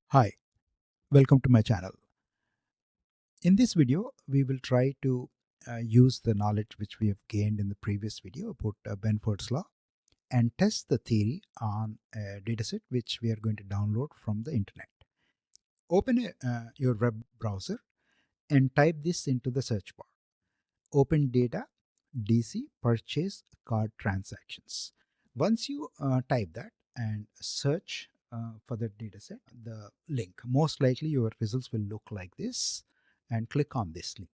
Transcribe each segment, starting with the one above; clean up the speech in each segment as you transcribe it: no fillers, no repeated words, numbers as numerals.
Hi, welcome to my channel. In this video, we will try to use the knowledge which we have gained in the previous video about Benford's law and test the theory on a dataset which we are going to download from the internet. Open your web browser and type this into the search bar. Open data DC purchase card transactions. Once you type that and search for the dataset, the link, most likely your results will look like this, and click on this link.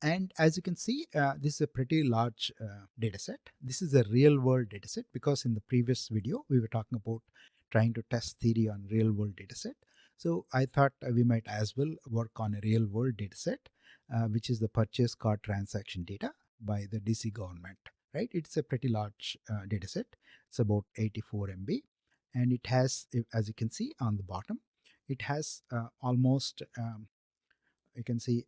And as you can see, this is a pretty large data set. This is a real world data set because in the previous video, we were talking about trying to test theory on real world data set. So I thought we might as well work on a real world data set, which is the purchase card transaction data by the DC government, right? It's a pretty large data set. It's about 84 MB. And it has, as you can see on the bottom, it has almost you can see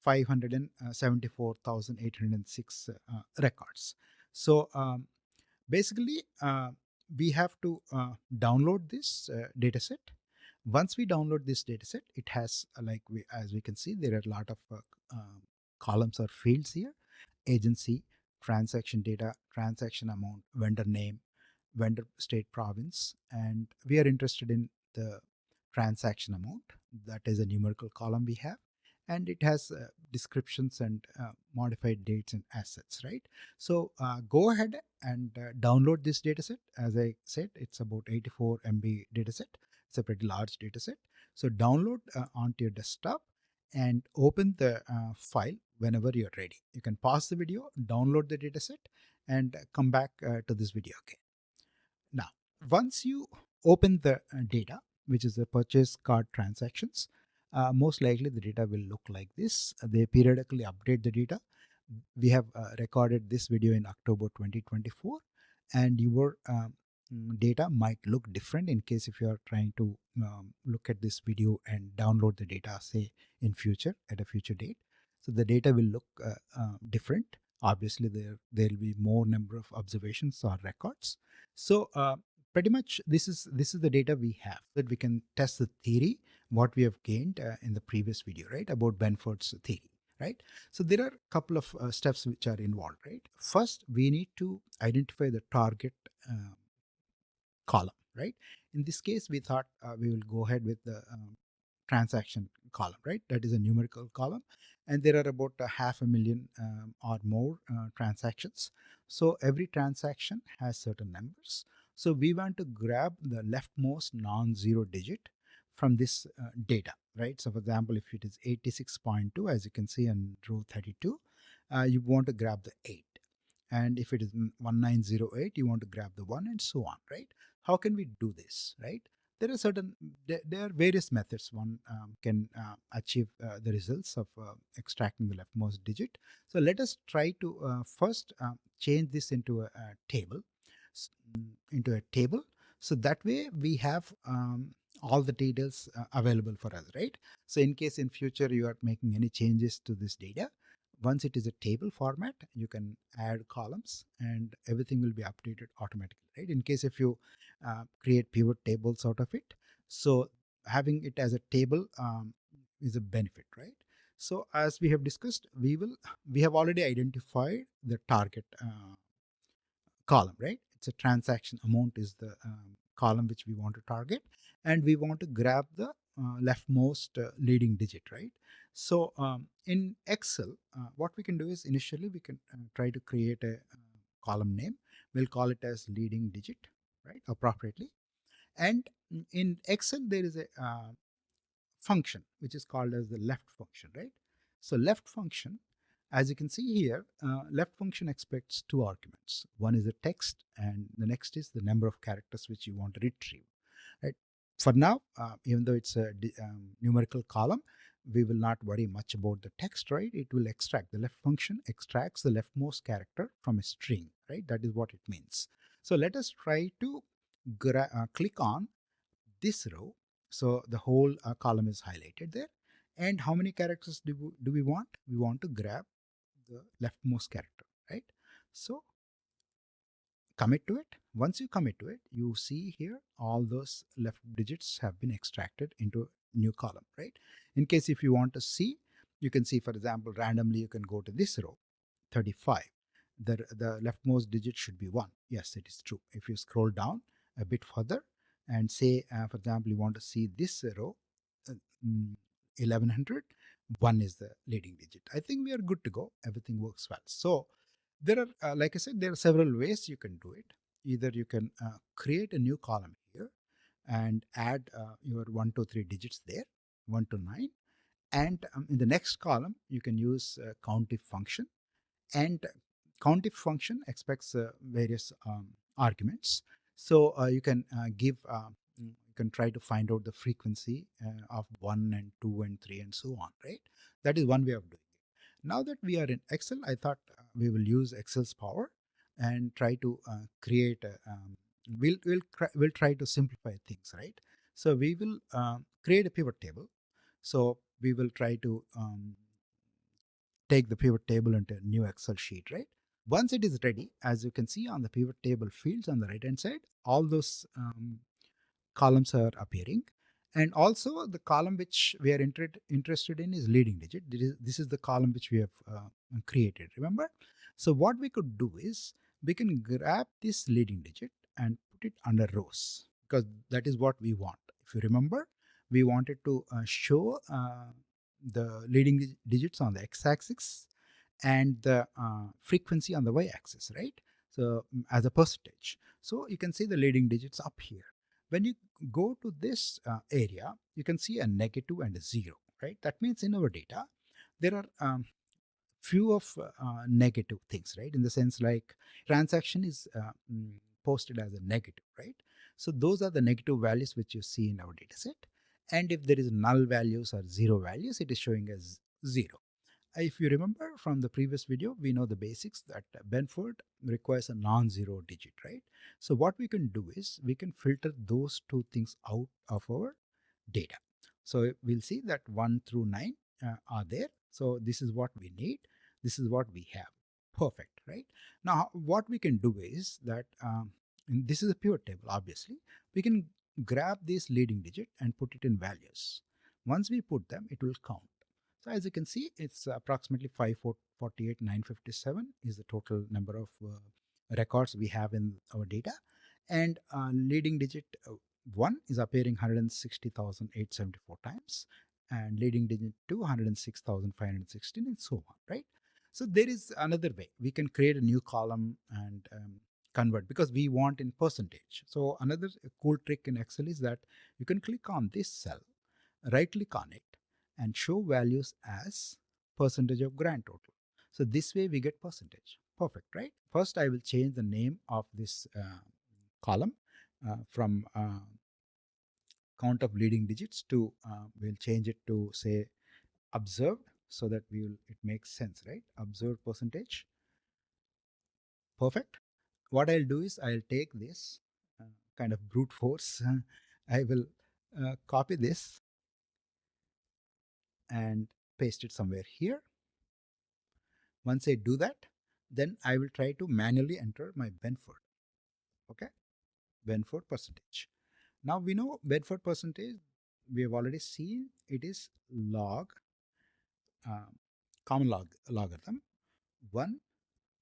574,806 records. So basically, we have to download this data set. Once we download this data set, it has as we can see, there are a lot of columns or fields here: agency, transaction data, transaction amount, vendor name, vendor state province, and we are interested in the transaction amount. That is a numerical column we have, and it has descriptions and modified dates and assets, right? So go ahead and download this dataset. As I said, it's about 84 MB dataset. It's a pretty large dataset. So download onto your desktop and open the file whenever you're ready. You can pause the video, download the dataset, and come back to this video again. Now, once you open the data, which is the purchase card transactions, most likely the data will look like this. They periodically update the data. We have recorded this video in October 2024, and your data might look different in case if you are trying to look at this video and download the data, say in future at a future date. So the data will look different. Obviously, there will be more number of observations or records. So pretty much this is the data we have that we can test the theory what we have gained in the previous video, right, about Benford's theory, right? So there are a couple of steps which are involved, right? First, we need to identify the target column, right? In this case, we thought we will go ahead with the transaction column, right? That is a numerical column, and there are about 500,000 or more transactions. So every transaction has certain numbers. So we want to grab the leftmost non-zero digit from this data, right? So for example, if it is 86.2, as you can see in row 32, you want to grab the 8. And if it is 1908, you want to grab the 1, and so on, right? How can we do this, right? There are various methods one can achieve the results of extracting the leftmost digit. So let us try to first change this into a table, so that way we have all the details available for us, right? So in case in future you are making any changes to this data, once it is a table format, you can add columns and everything will be updated automatically, right? In case if you create pivot tables out of it, so having it as a table is a benefit, right? So as we have discussed, we have already identified the target column, right? It's a transaction amount is the column which we want to target, and we want to grab the leftmost leading digit, right? So in Excel, what we can do is initially we can try to create a column name. We'll call it as leading digit, right? Appropriately. And in Excel, there is a function which is called as the left function, right? So left function, as you can see here, left function expects two arguments. One is the text, and the next is the number of characters which you want to retrieve, right? For now, even though it's a numerical column, we will not worry much about the text, right? It will extract, the left function extracts the leftmost character from a string, right? That is what it means. So let us try to click on this row. So the whole column is highlighted there. And how many characters do we want? We want to grab the leftmost character, right? So commit to it. Once you commit to it, you see here all those left digits have been extracted into new column, right? In case if you want to see, you can see, for example, randomly you can go to this row, 35. The leftmost digit should be 1. Yes, it is true. If you scroll down a bit further and say, for example, you want to see this row, uh, mm, 1100, 1 is the leading digit. I think we are good to go. Everything works well. So there are, like I said, there are several ways you can do it. Either you can create a new column here and add your 1 2 3 digits there, 1 to 9, and in the next column you can use countif function, and countif function expects various arguments. So you can you can try to find out the frequency of 1 and 2 and 3 and so on, right? That is one way of doing it. Now that we are in Excel, I thought we will use Excel's power and try to create we'll try to simplify things, right? So we will create a pivot table. So we will try to take the pivot table into a new Excel sheet, right? Once it is ready, as you can see on the pivot table fields on the right hand side, all those columns are appearing. And also the column which we are interested in is leading digit. This is the column which we have created, remember? So what we could do is we can grab this leading digit and put it under rows, because that is what we want. If you remember, we wanted to show the leading digits on the x-axis and the frequency on the y-axis, right? So as a percentage. So you can see the leading digits up here. When you go to this area, you can see a negative and a 0, right? That means in our data, there are few of negative things, right? In the sense like transaction is posted as a negative, right? So those are the negative values which you see in our data set. And if there is null values or 0 values, it is showing as 0. If you remember from the previous video, we know the basics that Benford requires a non-zero digit, right? So what we can do is we can filter those two things out of our data. So we'll see that 1 through 9 are there. So this is what we need. This is what we have. Perfect, right? Now what we can do is that this is a pivot table, obviously. We can grab this leading digit and put it in values. Once we put them, it will count. So as you can see, it's approximately 548,957 is the total number of records we have in our data. And leading digit 1 is appearing 160,874 times, and leading digit 2 106,516, and so on, right? So there is another way. We can create a new column and convert, because we want in percentage. So another cool trick in Excel is that you can click on this cell, right click on it, and show values as percentage of grand total. So this way we get percentage. Perfect, right? First I will change the name of this column from count of leading digits to we'll change it to say observed, so that we will it makes sense, right? Observed percentage. Perfect. What I'll do is I'll take this kind of brute force. I will copy this and paste it somewhere here. Once I do that, then I will try to manually enter my Benford. Okay, Benford percentage. Now we know Benford percentage, we have already seen it is log, uh, common logarithm, 1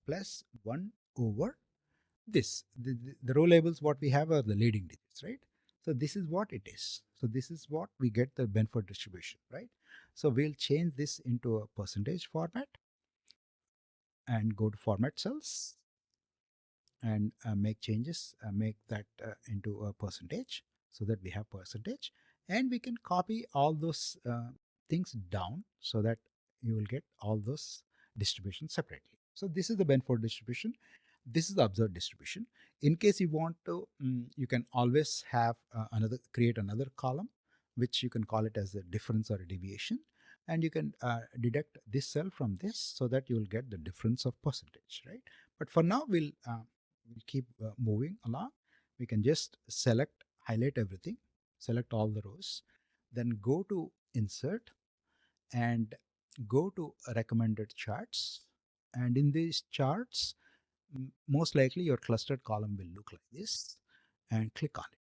plus 1 over this. The row labels what we have are the leading digits, right? So this is what it is. So this is what we get the Benford distribution, right? So we'll change this into a percentage format and go to format cells and make changes, make that into a percentage, so that we have percentage, and we can copy all those things down so that you will get all those distributions separately. So this is the Benford distribution. This is the observed distribution. In case you want to, you can always have create another column, which you can call it as a difference or a deviation, and you can deduct this cell from this so that you will get the difference of percentage, right? But for now, we'll keep moving along. We can just highlight everything, select all the rows, then go to insert and go to recommended charts. And in these charts, most likely your clustered column will look like this, and click on it.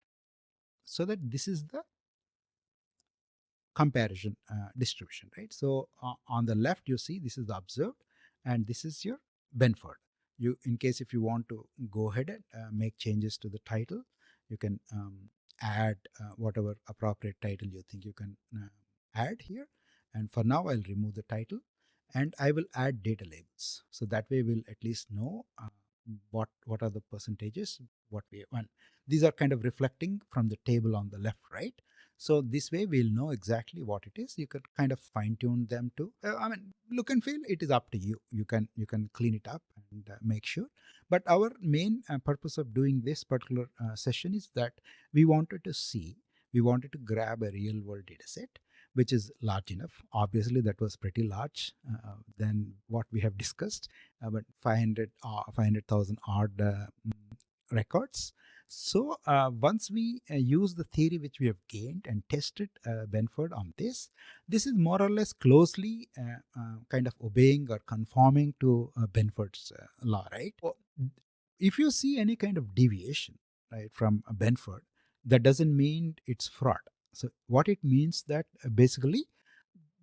So that this is the comparison distribution, right? So on the left, you see this is the observed, and this is your Benford. You, in case if you want to go ahead and make changes to the title, you can add whatever appropriate title you think you can add here. And for now, I'll remove the title, and I will add data labels. So that way, we'll at least know what are the percentages, what we want. These are kind of reflecting from the table on the left, right? So this way we'll know exactly what it is. You could kind of fine tune them to, I mean, look and feel, it is up to you. You can clean it up and make sure. But our main purpose of doing this particular session is that we wanted to grab a real world data set which is large enough. Obviously, that was pretty large than what we have discussed, but 500,000 odd records. So once we use the theory which we have gained and tested Benford on this is more or less closely kind of obeying or conforming to Benford's law, right? If you see any kind of deviation, right, from Benford, that doesn't mean it's fraud. So what it means that basically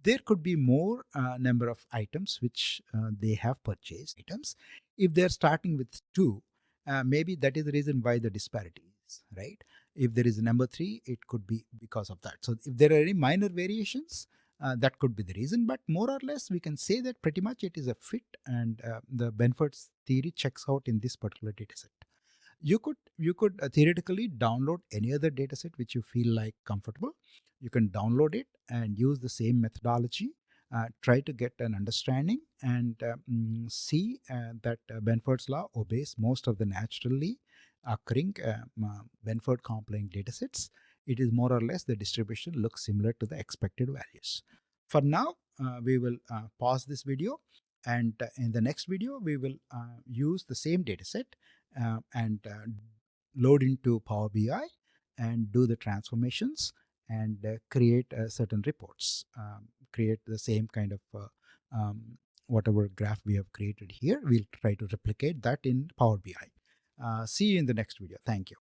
there could be more number of items which they have purchased items. If they're starting with 2, maybe that is the reason why the disparity is, right? If there is a number 3, it could be because of that. So if there are any minor variations, that could be the reason, but more or less we can say that pretty much it is a fit, and the Benford's theory checks out in this particular data set. You could theoretically download any other data set which you feel like comfortable. You can download it and use the same methodology, try to get an understanding, and see that Benford's law obeys most of the naturally occurring Benford compliant data sets. It is more or less the distribution looks similar to the expected values. For now, we will pause this video, and in the next video we will use the same data set and load into Power BI and do the transformations and create certain reports, create the same kind of whatever graph we have created here. We'll try to replicate that in Power BI. See you in the next video. Thank you.